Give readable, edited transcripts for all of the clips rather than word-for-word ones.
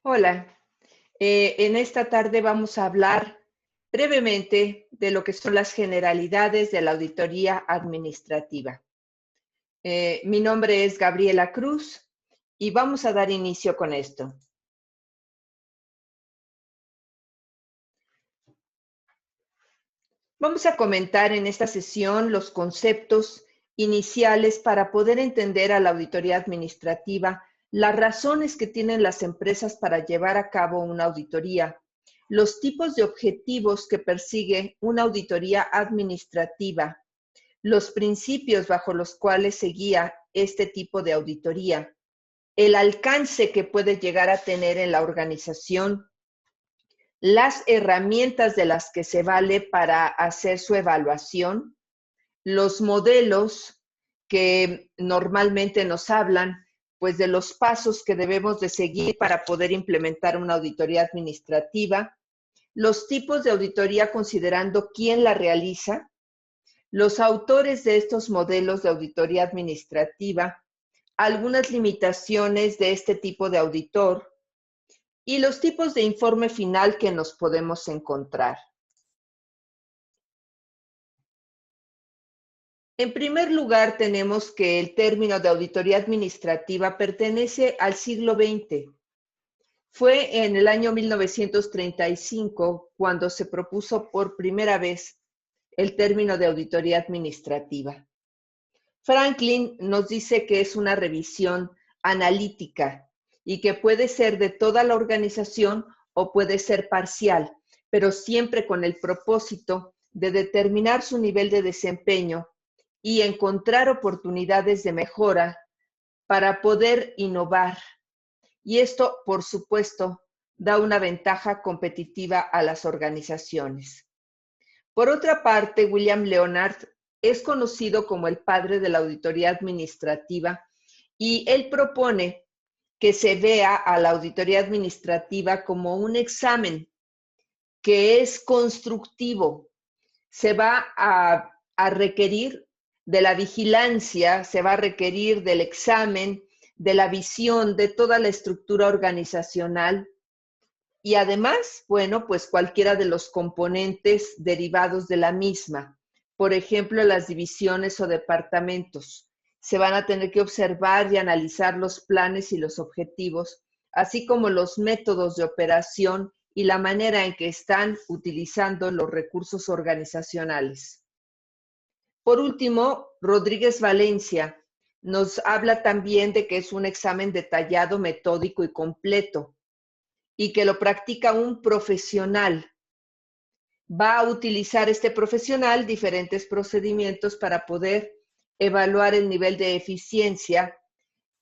Hola, en esta tarde vamos a hablar brevemente de lo que son las generalidades de la auditoría administrativa. Mi nombre es Gabriela Cruz y vamos a dar inicio con esto. Vamos a comentar en esta sesión los conceptos iniciales para poder entender a la auditoría administrativa, las razones que tienen las empresas para llevar a cabo una auditoría, los tipos de objetivos que persigue una auditoría administrativa, los principios bajo los cuales se guía este tipo de auditoría, el alcance que puede llegar a tener en la organización, las herramientas de las que se vale para hacer su evaluación, los modelos que normalmente nos hablan, pues de los pasos que debemos de seguir para poder implementar una auditoría administrativa, los tipos de auditoría considerando quién la realiza, los autores de estos modelos de auditoría administrativa, algunas limitaciones de este tipo de auditor y los tipos de informe final que nos podemos encontrar. En primer lugar, tenemos que el término de auditoría administrativa pertenece al siglo XX. Fue en el año 1935 cuando se propuso por primera vez el término de auditoría administrativa. Franklin nos dice que es una revisión analítica y que puede ser de toda la organización o puede ser parcial, pero siempre con el propósito de determinar su nivel de desempeño y encontrar oportunidades de mejora para poder innovar. Y esto, por supuesto, da una ventaja competitiva a las organizaciones. Por otra parte, William Leonard es conocido como el padre de la auditoría administrativa y él propone que se vea a la auditoría administrativa como un examen que es constructivo. Se va a requerir de la vigilancia, se va a requerir del examen, de la visión, de toda la estructura organizacional y además, bueno, pues cualquiera de los componentes derivados de la misma. Por ejemplo, las divisiones o departamentos. Se van a tener que observar y analizar los planes y los objetivos, así como los métodos de operación y la manera en que están utilizando los recursos organizacionales. Por último, Rodríguez Valencia nos habla también de que es un examen detallado, metódico y completo y que lo practica un profesional. Va a utilizar este profesional diferentes procedimientos para poder evaluar el nivel de eficiencia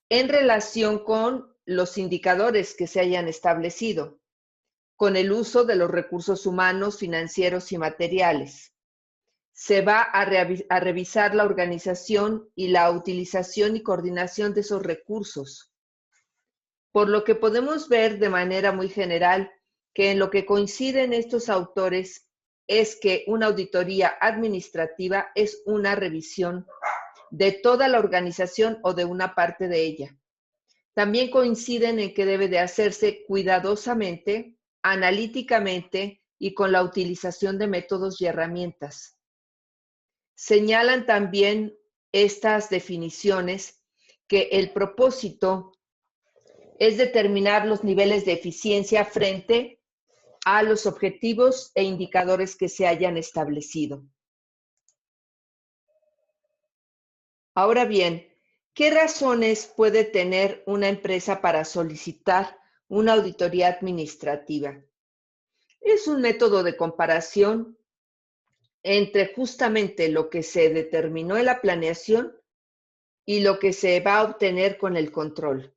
en relación con los indicadores que se hayan establecido, con el uso de los recursos humanos, financieros y materiales. Se va a revisar la organización y la utilización y coordinación de esos recursos. Por lo que podemos ver de manera muy general que en lo que coinciden estos autores es que una auditoría administrativa es una revisión de toda la organización o de una parte de ella. También coinciden en que debe de hacerse cuidadosamente, analíticamente y con la utilización de métodos y herramientas. Señalan también estas definiciones que el propósito es determinar los niveles de eficiencia frente a los objetivos e indicadores que se hayan establecido. Ahora bien, ¿qué razones puede tener una empresa para solicitar una auditoría administrativa? Es un método de comparación entre justamente lo que se determinó en la planeación y lo que se va a obtener con el control.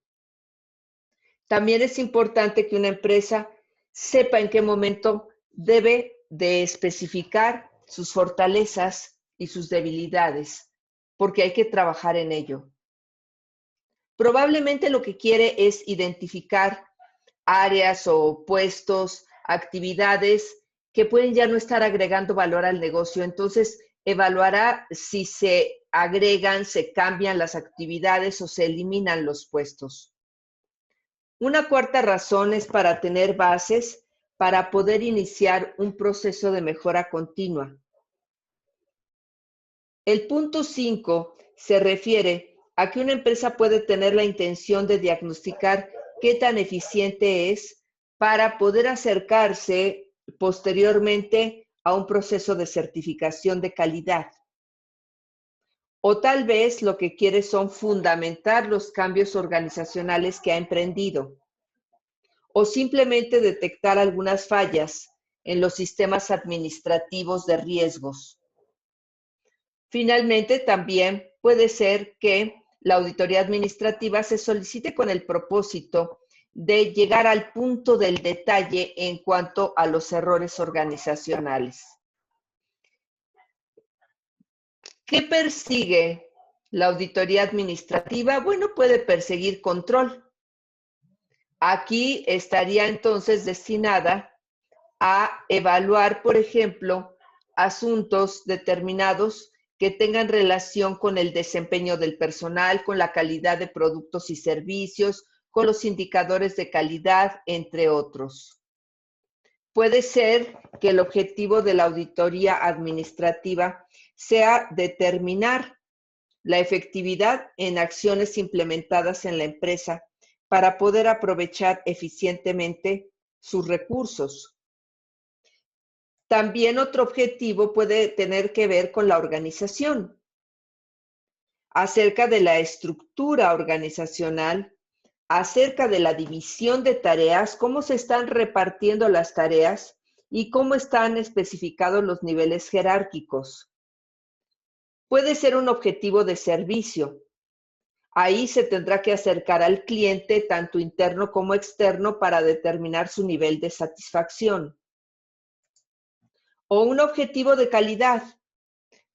También es importante que una empresa sepa en qué momento debe de especificar sus fortalezas y sus debilidades, porque hay que trabajar en ello. Probablemente lo que quiere es identificar áreas o puestos, actividades que pueden ya no estar agregando valor al negocio. Entonces, evaluará si se agregan, se cambian las actividades o se eliminan los puestos. Una cuarta razón es para tener bases para poder iniciar un proceso de mejora continua. El punto 5 se refiere a que una empresa puede tener la intención de diagnosticar qué tan eficiente es para poder acercarse posteriormente a un proceso de certificación de calidad. O tal vez lo que quiere son fundamentar los cambios organizacionales que ha emprendido. O simplemente detectar algunas fallas en los sistemas administrativos de riesgos. Finalmente, también puede ser que la auditoría administrativa se solicite con el propósito de llegar al punto del detalle en cuanto a los errores organizacionales. ¿Qué persigue la auditoría administrativa? Bueno, puede perseguir control. Aquí estaría entonces destinada a evaluar, por ejemplo, asuntos determinados que tengan relación con el desempeño del personal, con la calidad de productos y servicios, con los indicadores de calidad, entre otros. Puede ser que el objetivo de la auditoría administrativa sea determinar la efectividad en acciones implementadas en la empresa para poder aprovechar eficientemente sus recursos. También otro objetivo puede tener que ver con la organización, acerca de la estructura organizacional, acerca de la división de tareas, cómo se están repartiendo las tareas y cómo están especificados los niveles jerárquicos. Puede ser un objetivo de servicio. Ahí se tendrá que acercar al cliente, tanto interno como externo, para determinar su nivel de satisfacción. O un objetivo de calidad,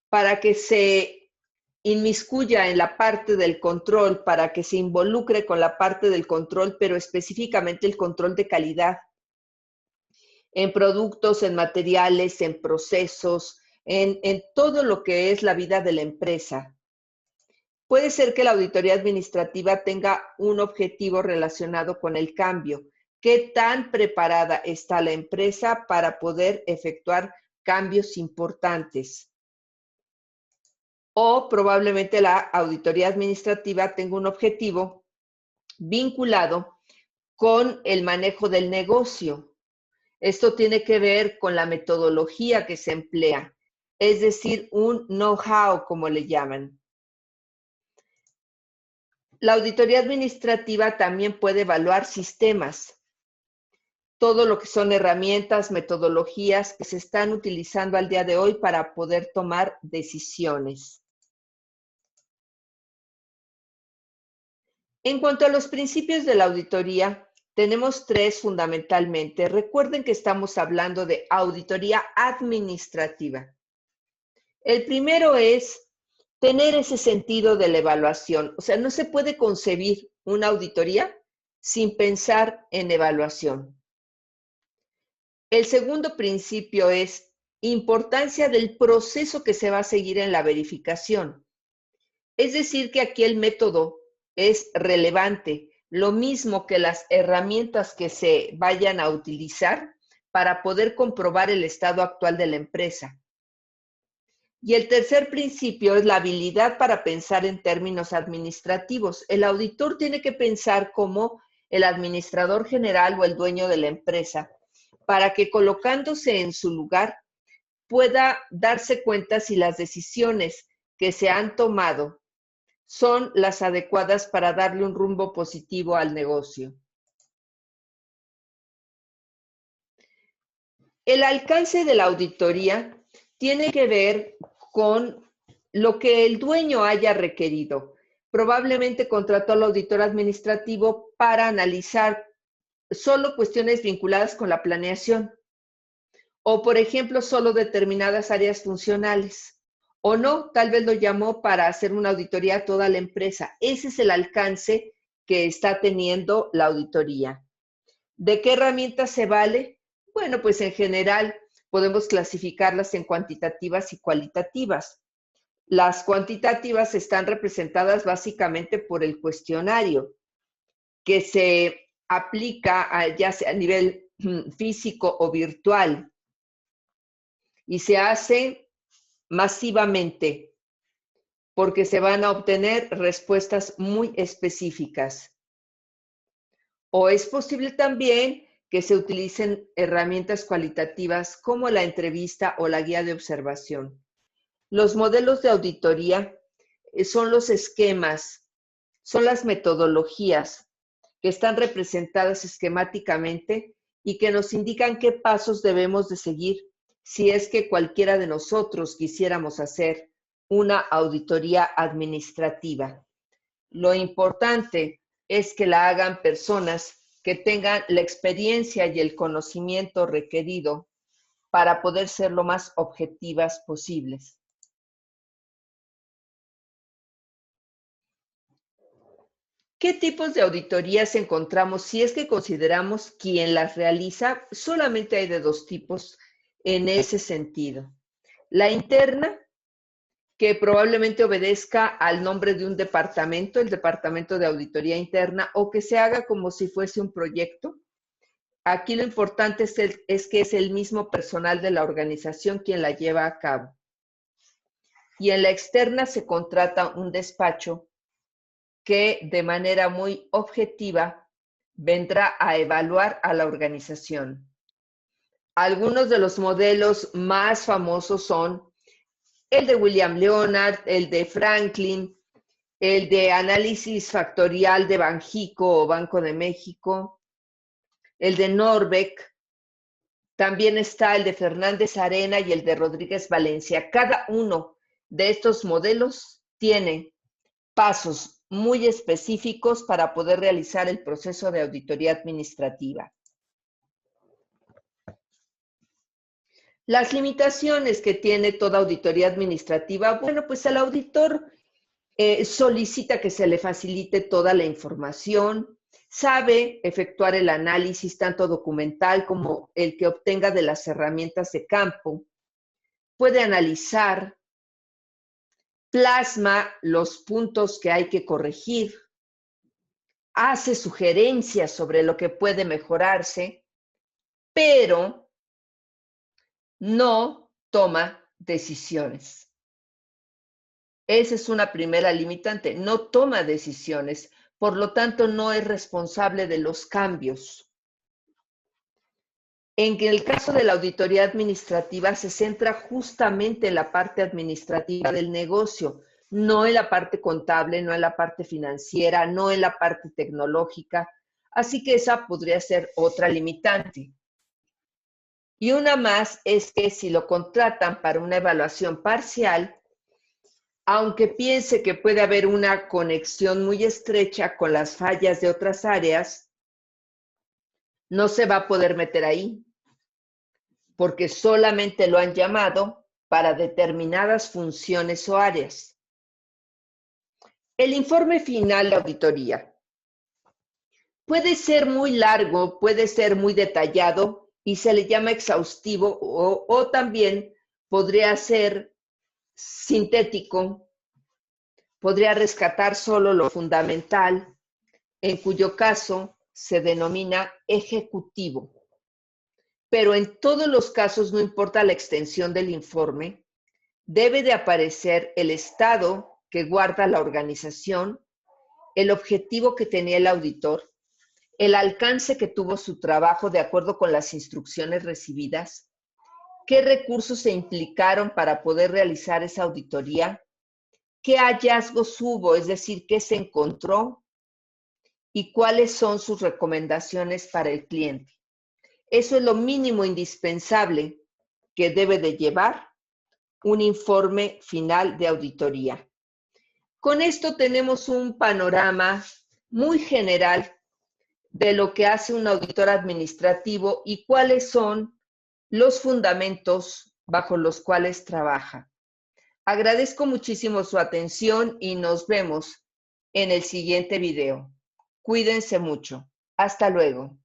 para que se inmiscuya en la parte del control, para que se involucre con la parte del control, pero específicamente el control de calidad en productos, en materiales, en procesos, en todo lo que es la vida de la empresa. Puede ser que la auditoría administrativa tenga un objetivo relacionado con el cambio. ¿Qué tan preparada está la empresa para poder efectuar cambios importantes? O probablemente la auditoría administrativa tenga un objetivo vinculado con el manejo del negocio. Esto tiene que ver con la metodología que se emplea, es decir, un know-how, como le llaman. La auditoría administrativa también puede evaluar sistemas, todo lo que son herramientas, metodologías que se están utilizando al día de hoy para poder tomar decisiones. En cuanto a los principios de la auditoría, tenemos tres fundamentalmente. Recuerden que estamos hablando de auditoría administrativa. El primero es tener ese sentido de la evaluación. O sea, no se puede concebir una auditoría sin pensar en evaluación. El segundo principio es importancia del proceso que se va a seguir en la verificación. Es decir, que aquí el método es relevante, lo mismo que las herramientas que se vayan a utilizar para poder comprobar el estado actual de la empresa. Y el tercer principio es la habilidad para pensar en términos administrativos. El auditor tiene que pensar como el administrador general o el dueño de la empresa, para que colocándose en su lugar pueda darse cuenta si las decisiones que se han tomado son las adecuadas para darle un rumbo positivo al negocio. El alcance de la auditoría tiene que ver con lo que el dueño haya requerido. Probablemente contrató al auditor administrativo para analizar solo cuestiones vinculadas con la planeación. O, por ejemplo, solo determinadas áreas funcionales. O no, tal vez lo llamó para hacer una auditoría a toda la empresa. Ese es el alcance que está teniendo la auditoría. ¿De qué herramientas se vale? Bueno, pues en general podemos clasificarlas en cuantitativas y cualitativas. Las cuantitativas están representadas básicamente por el cuestionario, que se aplica ya sea a nivel físico o virtual y se hace masivamente porque se van a obtener respuestas muy específicas. O es posible también que se utilicen herramientas cualitativas como la entrevista o la guía de observación. Los modelos de auditoría son los esquemas, son las metodologías que están representadas esquemáticamente y que nos indican qué pasos debemos de seguir si es que cualquiera de nosotros quisiéramos hacer una auditoría administrativa. Lo importante es que la hagan personas que tengan la experiencia y el conocimiento requerido para poder ser lo más objetivas posibles. ¿Qué tipos de auditorías encontramos si es que consideramos quien las realiza? Solamente hay de dos tipos en ese sentido. La interna, que probablemente obedezca al nombre de un departamento, el Departamento de Auditoría Interna, o que se haga como si fuese un proyecto. Aquí lo importante es que es el mismo personal de la organización quien la lleva a cabo. Y en la externa se contrata un despacho que de manera muy objetiva vendrá a evaluar a la organización. Algunos de los modelos más famosos son el de William Leonard, el de Franklin, el de análisis factorial de Banjico o Banco de México, el de Norbeck, también está el de Fernández Arena y el de Rodríguez Valencia. Cada uno de estos modelos tiene pasos muy específicos para poder realizar el proceso de auditoría administrativa. Las limitaciones que tiene toda auditoría administrativa, bueno, pues el auditor solicita que se le facilite toda la información, sabe efectuar el análisis tanto documental como el que obtenga de las herramientas de campo, puede analizar, plasma los puntos que hay que corregir, hace sugerencias sobre lo que puede mejorarse, pero no toma decisiones. Esa es una primera limitante, no toma decisiones, por lo tanto no es responsable de los cambios. En el caso de la auditoría administrativa se centra justamente en la parte administrativa del negocio, no en la parte contable, no en la parte financiera, no en la parte tecnológica, así que esa podría ser otra limitante. Y una más es que si lo contratan para una evaluación parcial, aunque piense que puede haber una conexión muy estrecha con las fallas de otras áreas, no se va a poder meter ahí, porque solamente lo han llamado para determinadas funciones o áreas. El informe final de auditoría puede ser muy largo, puede ser muy detallado y se le llama exhaustivo o también podría ser sintético, podría rescatar solo lo fundamental, en cuyo caso se denomina ejecutivo. Pero en todos los casos, no importa la extensión del informe, debe de aparecer el estado que guarda la organización, el objetivo que tenía el auditor, el alcance que tuvo su trabajo de acuerdo con las instrucciones recibidas, qué recursos se implicaron para poder realizar esa auditoría, qué hallazgos hubo, es decir, qué se encontró y cuáles son sus recomendaciones para el cliente. Eso es lo mínimo indispensable que debe de llevar un informe final de auditoría. Con esto tenemos un panorama muy general de lo que hace un auditor administrativo y cuáles son los fundamentos bajo los cuales trabaja. Agradezco muchísimo su atención y nos vemos en el siguiente video. Cuídense mucho. Hasta luego.